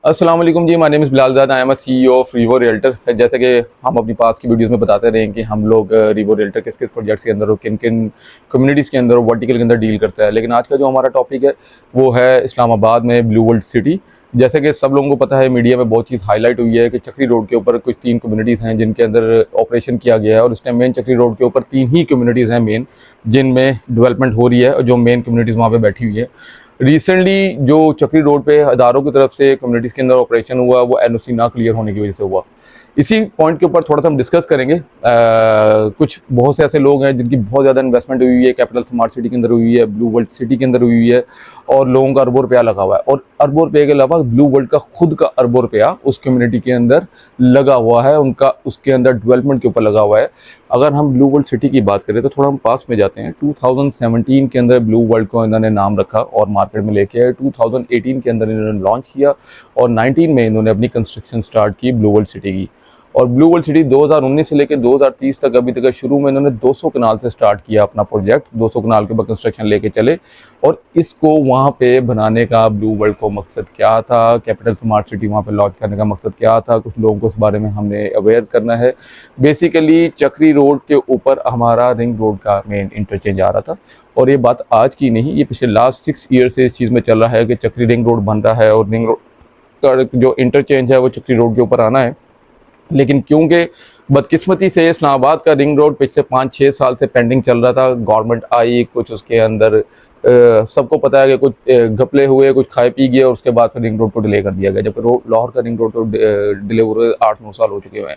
अस्सलाम वालेकुम जी, my name is Bilal Zad, I am CEO of Rivo Realtor. जैसे कि हम अपनी पास की वीडियोस में बताते रहे हैं कि हम लोग रिवो रियल्टर किस किस प्रोजेक्ट्स के अंदर और किन किन कम्युनिटीज़ के अंदर और वर्टिकल के अंदर डील करता है। लेकिन आज का जो हमारा टॉपिक है वो है इस्लामाबाद में ब्लू वर्ल्ड सिटी। जैसे कि सब लोगों को पता है, मीडिया में बहुत चीज़ हाईलाइट हुई है कि चक्री रोड के ऊपर कुछ 3 कम्युनिटीज़ हैं जिनके अंदर ऑपरेशन किया गया है, और इस टाइम मेन चक्री रोड के ऊपर 3 ही कम्युनिटीज़ हैं मेन जिनमें डेवलपमेंट हो रही है और जो मेन कम्युनिटीज़ वहाँ पे बैठी हुई है। रिसेंटली जो चक्री रोड पे अदारों की तरफ से कम्युनिटीज़ के अंदर ऑपरेशन हुआ वो एनओसी ना क्लियर होने की वजह से हुआ। इसी पॉइंट के ऊपर थोड़ा सा हम डिस्कस करेंगे। कुछ बहुत से ऐसे लोग हैं जिनकी बहुत ज़्यादा इन्वेस्टमेंट हुई है, कैपिटल स्मार्ट सिटी के अंदर हुई है, ब्लू वर्ल्ड सिटी के अंदर हुई है, और लोगों का अरबों रुपया लगा हुआ है, और अरबों रुपये के अलावा ब्लू वर्ल्ड का खुद का अरबों रुपया उस कम्युनिटी के अंदर लगा हुआ है, उनका उसके अंदर डेवलपमेंट के ऊपर लगा हुआ है। अगर हम ब्लू वर्ल्ड सिटी की बात करें तो थोड़ा हम पास में जाते हैं। 2017 के अंदर ब्लू वर्ल्ड को इन्होंने नाम रखा और मार्केट में लेके आए। 2018 के अंदर इन्होंने लॉन्च किया और 19 में इन्होंने अपनी कंस्ट्रक्शन स्टार्ट की ब्लू वर्ल्ड सिटी की। और ब्लू वर्ल्ड सिटी 2019 से लेकर 2030 तक अभी तक शुरू में इन्होंने 200 कनाल से स्टार्ट किया अपना प्रोजेक्ट। 200 कनाल के ऊपर कंस्ट्रक्शन लेके चले, और इसको वहाँ पे बनाने का ब्लू वर्ल्ड को मकसद क्या था, कैपिटल स्मार्ट सिटी वहाँ पे लॉन्च करने का मकसद क्या था, कुछ लोगों को इस बारे में हमने अवेयर करना है। बेसिकली चक्री रोड के ऊपर हमारा रिंग रोड का मेन इंटरचेंज आ रहा था, और ये बात आज की नहीं, ये पिछले लास्ट 6 ईयर से इस चीज़ में चल रहा है कि चक्री रिंग रोड बन रहा है और रिंग रोड का जो इंटरचेंज है वो चक्री रोड के ऊपर आना है। लेकिन क्योंकि बदकिस्मती से इस्लामाबाद का रिंग रोड पिछले 5-6 साल से पेंडिंग चल रहा था, गवर्नमेंट आई, कुछ उसके अंदर सबको पता है कि कुछ घपले हुए, कुछ खाए पी गए, और उसके बाद फिर रिंग रोड को डिले कर दिया गया, जबकि लाहौर का रिंग रोड तो डिले हो रहे 8-9 साल हो चुके हैं।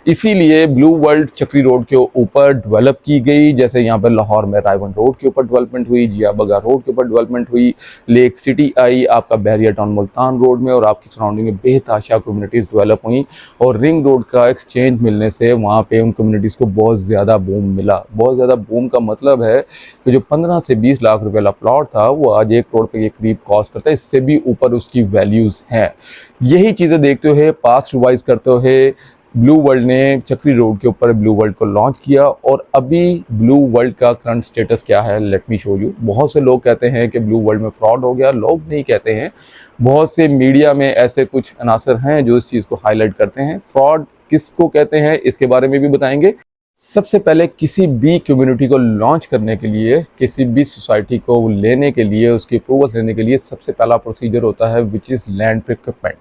इसीलिए ब्लू वर्ल्ड चक्री रोड के ऊपर डेवलप की गई। जैसे यहाँ पर लाहौर में रायवन रोड के ऊपर डेवलपमेंट हुई, जिया बगा रोड के ऊपर डेवलपमेंट हुई, लेक सिटी आई आपका बैरियर टाउन मुल्तान रोड में, और आपकी सराउंडिंग में बेतहाशा कम्युनिटीज़ डेवलप हुई, और रिंग रोड का एक्सचेंज मिलने से वहाँ पे उन कम्युनिटीज़ को बहुत ज़्यादा बूम मिला। बहुत ज़्यादा बूम का मतलब है कि जो 15 से 20 लाख रुपए वाला प्लॉट था वो आज 1 करोड़ के करीब कॉस्ट करता है, इससे भी ऊपर उसकी वैल्यूज़ हैं। यही चीज़ें देखते हुए, पास्ट रिवाइज करते हुए, ब्लू वर्ल्ड ने चक्री रोड के ऊपर ब्लू वर्ल्ड को लॉन्च किया। और अभी ब्लू वर्ल्ड का करंट स्टेटस क्या है, लेट मी शो यू। बहुत से लोग कहते हैं कि ब्लू वर्ल्ड में फ्रॉड हो गया, लोग नहीं कहते हैं, बहुत से मीडिया में ऐसे कुछ अनासर हैं जो इस चीज़ को हाईलाइट करते हैं। फ्रॉड किसको कहते हैं इसके बारे में भी बताएंगे। सबसे पहले किसी भी कम्युनिटी को लॉन्च करने के लिए, किसी भी सोसाइटी को लेने के लिए, उसकी अप्रूवल लेने के लिए सबसे पहला प्रोसीजर होता है विच इज़ लैंड प्रिक्योरमेंट।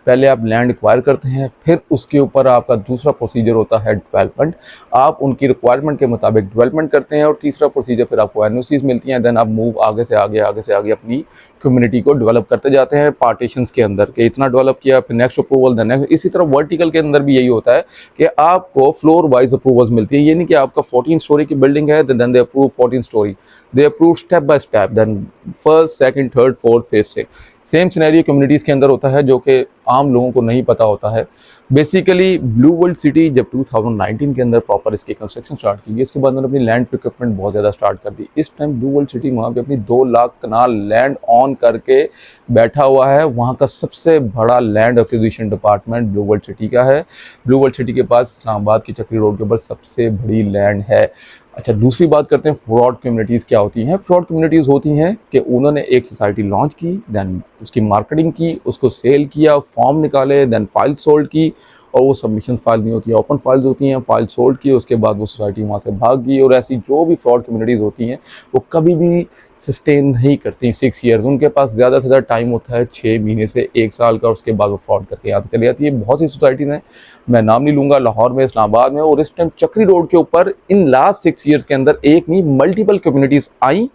पहले आप लैंड एक्वायर करते हैं, फिर उसके ऊपर आपका दूसरा प्रोसीजर होता है डेवलपमेंट। आप उनकी रिक्वायरमेंट के मुताबिक डेवलपमेंट करते हैं, और तीसरा प्रोसीजर फिर आपको एनओसीज मिलती हैं। देन आप मूव आगे से आगे अपनी कम्युनिटी को डेवलप करते जाते हैं पार्टीशंस के अंदर, कि इतना डेवलप किया, फिर नेक्स्ट अप्रूवल, देन नेक्स्ट। इसी तरह वर्टिकल के अंदर भी यही होता है कि आपको फ्लोर वाइज अप्रूवल्स मिलती है। ये नहीं कि आपका 14 स्टोरी की बिल्डिंग है then they approve 14 story, they approve step by step, then first, second, third, fourth, fifth, sixth. Same scenario communities के अंदर होता है जो कि आम लोगों को नहीं पता होता है। बेसिकली ब्लू वर्ल्ड सिटी जब 2019 के अंदर प्रॉपर इसकी कंस्ट्रक्शन स्टार्ट की गई, इसके बाद उन्होंने अपनी लैंड प्रिक्योरमेंट बहुत ज़्यादा स्टार्ट कर दी। इस टाइम ब्लू वर्ल्ड सिटी वहाँ पे अपनी 2 लाख कनाल लैंड ऑन करके बैठा हुआ है। वहाँ का सबसे बड़ा land acquisition department blue world city का है। ब्लू वर्ल्ड सिटी के पास इस्लामाबाद की चक्री रोड के ऊपर सबसे बड़ी लैंड है। अच्छा, दूसरी बात करते हैं फ्रॉड कम्युनिटीज़ क्या होती हैं। फ्रॉड कम्युनिटीज़ होती हैं कि उन्होंने एक सोसाइटी लॉन्च की, देन उसकी मार्केटिंग की, उसको सेल किया, फॉर्म निकाले, देन फाइल सोल्ड की, और वो सबमिशन फाइल नहीं होती है, ओपन फाइल्स होती हैं, फाइल सोल्ड की, उसके बाद वो सोसाइटी वहाँ से भाग गई। और ऐसी जो भी फ्रॉड कम्युनिटीज़ होती हैं वो कभी भी सस्टेन नहीं करती 6 ईयर्स। उनके पास ज़्यादा से ज़्यादा टाइम होता है 6 महीने से 1 साल का, उसके बाद वो फ्रॉड करके यहाँ से चली जाती है। बहुत सी सोसाइटीज़ हैं, मैं नाम नहीं लूँगा, लाहौर में, इस्लामाबाद में, और इस टाइम चक्री रोड के ऊपर इन लास्ट 6 ईयर्स के अंदर एक नहीं मल्टीपल कम्युनिटीज़ आई,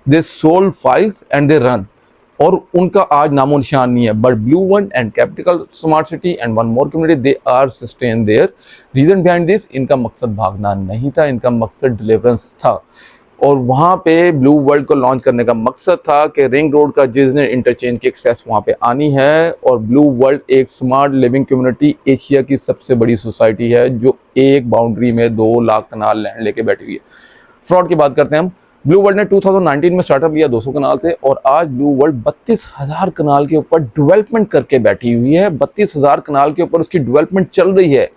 they sold files and they run, और उनका आज नामो निशान नहीं है। But Blue One and Capital Smart City and one more community, they are sustain there. Reason behind this, इनका मकसद भागना नहीं था, इनका मकसद डिलीवरेंस था। और वहाँ पे ब्लू वर्ल्ड को लॉन्च करने का मकसद था कि रिंग रोड का जिसने इंटरचेंज की एक्सेस वहाँ पे आनी है, और ब्लू वर्ल्ड एक स्मार्ट लिविंग कम्युनिटी, एशिया की सबसे बड़ी सोसाइटी है जो एक बाउंड्री में 2 लाख कनाल लैंड लेके बैठी हुई है। फ्रॉड की बात करते हैं हम। ब्लू वर्ल्ड ने 2019 में स्टार्टअप लिया 200 कनाल से, और आज ब्लू वर्ल्ड 32,000 कनाल के ऊपर डेवलपमेंट करके बैठी हुई है। 32,000 कनाल के ऊपर उसकी डेवलपमेंट चल रही है।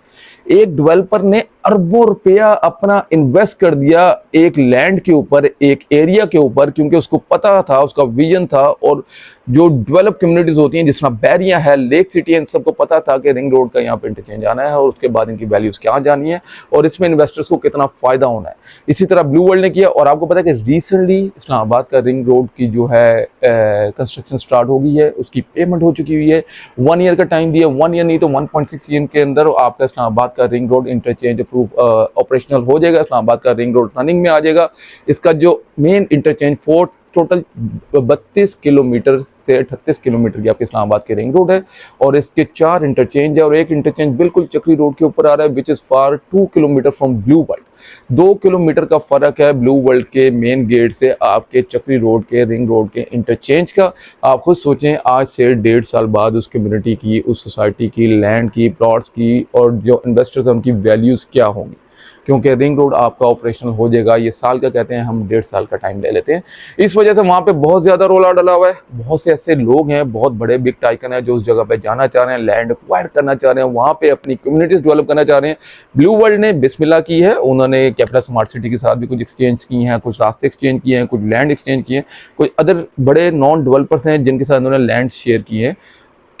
एक डेवलपर ने अरबों रुपया अपना इन्वेस्ट कर दिया एक लैंड के ऊपर, एक एरिया के ऊपर, क्योंकि उसको पता था, उसका विजन था, और जो डेवलप कम्युनिटीज़ होती हैं, जिस तरह बैरिया है, लेक सिटी है, इन सबको पता था कि रिंग रोड का यहाँ पे इंटरचेंज आना है और उसके बाद इनकी वैल्यूज़ क्या जानी है और इसमें इन्वेस्टर्स को कितना फ़ायदा होना है। इसी तरह ब्लू वर्ल्ड ने किया और आपको पता है कि रिसेंटली इस्लामाबाद का रिंग रोड की जो है कंस्ट्रक्शन स्टार्ट हो गई है, उसकी पेमेंट हो चुकी हुई है। 1 ईयर का टाइम दिया, 1 ईयर नहीं तो 1.6 ईयर के अंदर आपका इस्लामाबाद का ring road interchange approve operational हो जाएगा। इस्लामाबाद का रिंग रोड रनिंग में आ जाएगा। इसका जो मेन इंटरचेंज टोटल 32 किलोमीटर से 38 किलोमीटर की आपके इस्लामाबाद की रिंग रोड है और इसके 4 इंटरचेंज है और एक इंटरचेंज बिल्कुल चक्री रोड के ऊपर आ रहा है, which is far 2 kilometre from blue world. 2 kilometre का फ़र्क है ब्लू वर्ल्ड के मेन गेट से आपके चक्री रोड के रिंग रोड के इंटरचेंज का। आप खुद सोचें, आज से 1.5 साल बाद उस कम्युनिटी की, उस सोसाइटी की, लैंड की, प्लॉट्स की और जो इन्वेस्टर्स हैं उनकी वैल्यूज़ क्या होंगी, क्योंकि रिंग रोड आपका ऑपरेशनल हो जाएगा। ये साल का कहते हैं, हम 1.5 साल का टाइम ले लेते हैं। इस वजह से वहाँ पे बहुत ज़्यादा रोला डला हुआ है। बहुत से ऐसे लोग हैं, बहुत बड़े बिग टाइकन हैं जो उस जगह पे जाना चाह रहे हैं, लैंड एक्वायर करना चाह रहे हैं, वहाँ पे अपनी कम्युनिटीज़ डेवलप करना चाह रहे हैं। ब्लू वर्ल्ड ने बिस्मिल्लाह की है, उन्होंने कैपिटल स्मार्ट सिटी के साथ भी कुछ एक्सचेंज की हैं, कुछ रास्ते एक्सचेंज किए हैं, कुछ लैंड एक्सचेंज किए हैं, कुछ अदर बड़े नॉन डेवलपर्स हैं जिनके साथ उन्होंने लैंड शेयर किए हैं।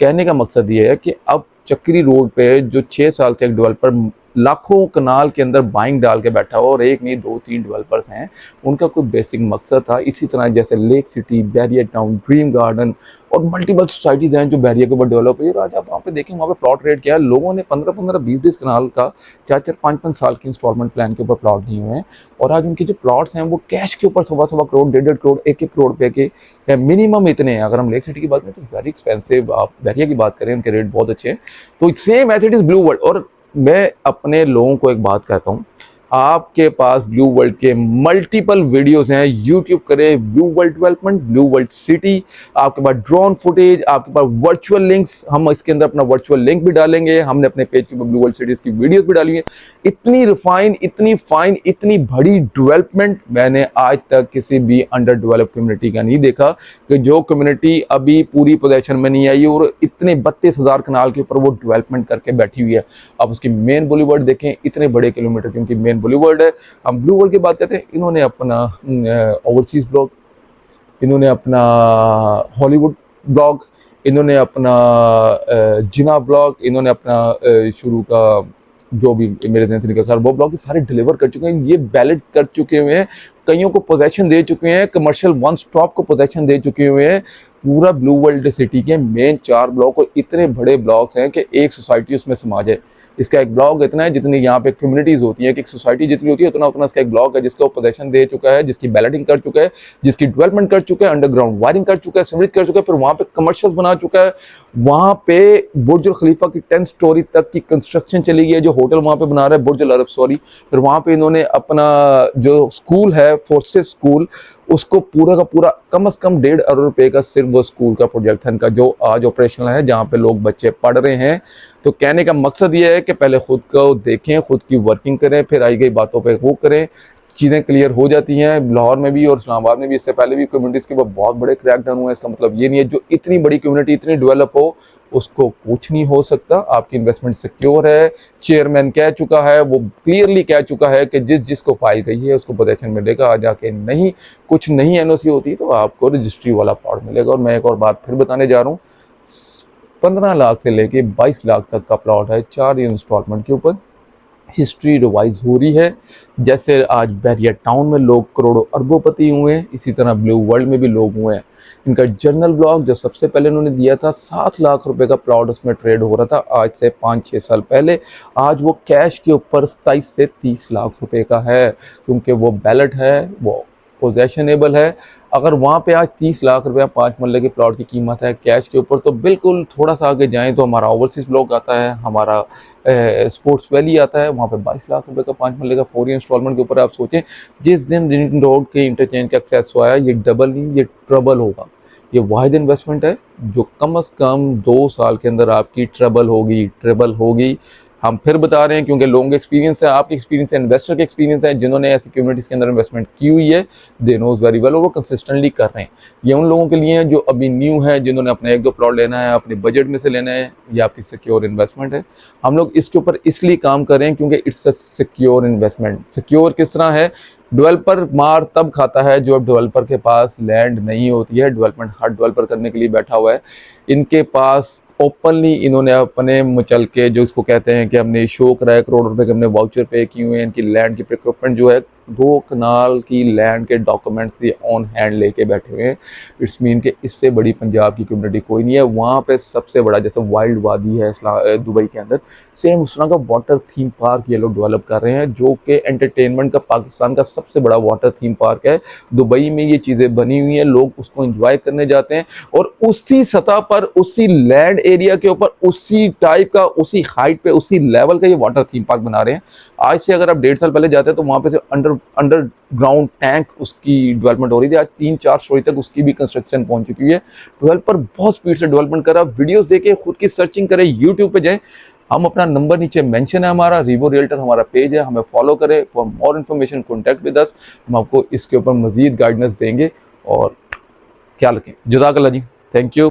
कहने का मकसद ये है कि अब चक्री रोड पे जो 6 साल से एक डेवलपर लाखों कनाल के अंदर बाइंग डाल के बैठा हो और एक नहीं 2-3 डेवलपर्स हैं, उनका कोई बेसिक मकसद था। इसी तरह जैसे Lake City, Bahria town, dream garden और मल्टीपल सोसाइटीज़ हैं जो बैरिया के ऊपर डेवलप हुई। और आज आप वहाँ पे देखें, वहाँ पे प्लॉट रेट क्या है, लोगों ने 15-15, 20-20 कनाल का 4-4, 5-5 साल की इंस्टॉलमेंट प्लान के ऊपर प्लॉट दिए हुए हैं और आज उनके जो प्लॉट्स हैं वो कैश के ऊपर 1.25 करोड़, 1.5 करोड़, 1-1 करोड़ रुपये के मिनिमम इतने हैं। अगर हम लेक सिटी की बात करें तो वेरी एक्सपेंसिव, आप बैरिया की बात करें उनके रेट बहुत अच्छे हैं। तो same as it is Blue World. और मैं अपने लोगों को एक बात कहता हूँ, आपके पास ब्लू वर्ल्ड के मल्टीपल वीडियोस हैं। यूट्यूब करें blue world development, blue world city, आपके पास ड्रोन फुटेज, आपके पास वर्चुअल लिंक्स, हम इसके अंदर अपना वर्चुअल लिंक भी डालेंगे। हमने अपने पेज के ऊपर ब्लू वर्ल्ड सिटीज की वीडियोस भी डाली हैं। इतनी रिफाइन, इतनी फाइन, इतनी बड़ी डेवलपमेंट मैंने आज तक किसी भी अंडर डेवलप कम्युनिटी का नहीं देखा कि जो कम्युनिटी अभी पूरी पोजीशन में नहीं आई और इतने 32,000 कनाल के ऊपर वो डेवलपमेंट करके बैठी हुई है। आप उसकी मेन बॉलीवुड देखें, इतने बड़े किलोमीटर की उनकी मेन बॉलीवुड है। हम ब्लू वर्ल्ड की बात करते हैं, इन्होंने अपना ओवरसीज ब्लॉग, इन्होंने अपना हॉलीवुड ब्लॉग, इन्होंने अपना जिना ब्लॉग, इन्होंने अपना शुरू का जो भी मेरे ध्यान से निकल कर वो ब्लॉग सारे डिलीवर कर चुके हैं। ये बैलेट कर चुके हुए हैं, कईयों को पोजेशन दे चुके हैं, कमर्शियल वन स्टॉप को पोजेशन दे चुके हुए हैं। पूरा ब्लू वर्ल्ड सिटी के मेन 4 ब्लॉक और इतने बड़े ब्लॉक्स हैं कि एक सोसाइटी उसमें समा जाए। इसका एक ब्लॉक इतना है जितनी यहाँ पे कम्युनिटीज़ होती हैं कि एक सोसाइटी जितनी होती है उतना उतना इसका एक ब्लॉक है जिसका वो पोजेशन दे चुका है, जिसकी बैलेटिंग कर चुका है, जिसकी डेवलपमेंट कर चुका है, अंडरग्राउंड वायरिंग कर चुका है, सीवरेज कर चुका है, फिर वहाँ पे कमर्शियल बना चुका है। वहाँ पे बुर्ज अल खलीफा की 10 स्टोरी तक की कंस्ट्रक्शन चली गई है, जो होटल वहाँ पे बना रहा है बुर्ज अल अरब सॉरी। फिर वहाँ पे इन्होंने अपना जो स्कूल है फोर्सेस स्कूल, उसको पूरा का पूरा कम से कम 1.5 अरब रुपए का सिर्फ वो स्कूल का प्रोजेक्ट था इनका, जो आज ऑपरेशनल है, जहाँ पे लोग बच्चे पढ़ रहे हैं। तो कहने का मकसद ये है कि पहले खुद को देखें, खुद की वर्किंग करें, फिर आई गई बातों पे वो करें, चीज़ें क्लियर हो जाती हैं। लाहौर में भी और इस्लामाबाद में भी इससे पहले भी कम्युनिटीज़ के ऊपर बहुत बड़े क्रैकडाउन हुए हैं। इसका मतलब ये नहीं है जो इतनी बड़ी कम्युनिटी इतनी डेवलप हो उसको कुछ नहीं हो सकता। आपकी इन्वेस्टमेंट सिक्योर है। चेयरमैन कह चुका है, वो क्लियरली कह चुका है कि जिसको फाइल गई है उसको पोजेशन मिलेगा। आ जाके नहीं कुछ नहीं एनओसी होती तो आपको रजिस्ट्री वाला प्लॉट मिलेगा। और मैं एक और बात फिर बताने जा रहा हूँ, 15 लाख से लेके 22 लाख तक का प्लॉट है 4 इंस्टॉलमेंट के ऊपर। हिस्ट्री रिवाइज हो रही है। जैसे आज बैरिया टाउन में लोग करोड़ों अरबोपति हुए हैं, इसी तरह ब्लू वर्ल्ड में भी लोग हुए हैं। इनका जनरल ब्लॉक जो सबसे पहले उन्होंने दिया था 7 लाख रुपए का प्लॉट उसमें ट्रेड हो रहा था आज से 5-6 साल पहले। आज वो कैश के ऊपर 27 से 30 लाख रुपए का है, क्योंकि वो बैलेट है, वो पोजेशनेबल है। अगर वहाँ पे आज 30 लाख रुपया 5 मरले के प्लॉट की कीमत है कैश के ऊपर, तो बिल्कुल थोड़ा सा आगे जाएं तो हमारा ओवरसीज ब्लॉक आता है, हमारा स्पोर्ट्स वैली आता है, वहाँ पे 22 लाख रुपए का 5 मरले का 4 इंस्टॉलमेंट के ऊपर। आप सोचें जिस दिन रिंग रोड के इंटरचेंज का एक्सेस हुआ है, ये डबल नहीं ये ट्रबल होगा। ये वाहिद इन्वेस्टमेंट है जो कम से कम 2 साल के अंदर आपकी ट्रबल होगी। हम फिर बता रहे हैं क्योंकि लोगों का एक्सपीरियंस है, आपके एक्सपीरियंस है, इन्वेस्टर के एक्सपीरियंस है, जिन्होंने ऐसी कम्युनिटीज़ के अंदर इन्वेस्टमेंट की हुई है, दे नोज वेरी वेल, और वो कंसिस्टेंटली कर रहे हैं। ये उन लोगों के लिए है जो अभी न्यू है, जिन्होंने अपना 1-2 प्लॉट लेना है, अपने बजट में से लेना है, या आपकी सिक्योर इन्वेस्टमेंट है। हम लोग इसके ऊपर इसलिए काम कर रहे हैं क्योंकि it's a secure investment. Secure किस तरह है? डेवलपर मार तब खाता है जो डेवलपर के पास लैंड नहीं होती है। डेवलपमेंट हर डेवलपर करने के लिए बैठा हुआ है। इनके पास ओपनली इन्होंने अपने मचल के जो इसको कहते हैं कि हमने शो कराया, करोड़ रुपए के हमने वाउचर पे किए हुए हैं। इनकी लैंड की प्रिक्योरमेंट जो है 2 कनाल की लैंड के डॉक्यूमेंट्स ये ऑन हैंड लेके बैठे हुए हैं। इट्स मीन कि इससे बड़ी पंजाब की कम्युनिटी कोई नहीं है। वहाँ पे सबसे बड़ा जैसे वाइल्ड वादी है दुबई के अंदर, सेम उस तरह का वाटर थीम पार्क ये लोग डेवलप कर रहे हैं, जो कि एंटरटेनमेंट का पाकिस्तान का सबसे बड़ा वाटर थीम पार्क है। दुबई में ये चीज़ें बनी हुई हैं, लोग उसको एंजॉय करने जाते हैं और उसी सतह पर, उसी लैंड एरिया के ऊपर, उसी टाइप का, उसी हाइट पे, उसी लेवल का ये वाटर थीम पार्क बना रहे हैं। आज से अगर आप 1.5 साल पहले जाते हैं तो वहाँ पे से अंडरग्राउंड टैंक उसकी डेवलपमेंट हो रही थी। आज 3-4 स्टोरी तक उसकी भी कंस्ट्रक्शन पहुंच चुकी है। डेवलपर बहुत स्पीड से डेवलपमेंट कर रहा है। वीडियोस देखे, खुद की सर्चिंग करें, यूट्यूब पे जाए। हम अपना नंबर नीचे मेंशन है हमारा, रिवो रियल्टर हमारा पेज है, हमें फॉलो करें। For more information contact with us. हम आपको इसके ऊपर मजीद गाइडेंस देंगे और ख्याल रखें। जज़ाकल्लाह जी, थैंक यू।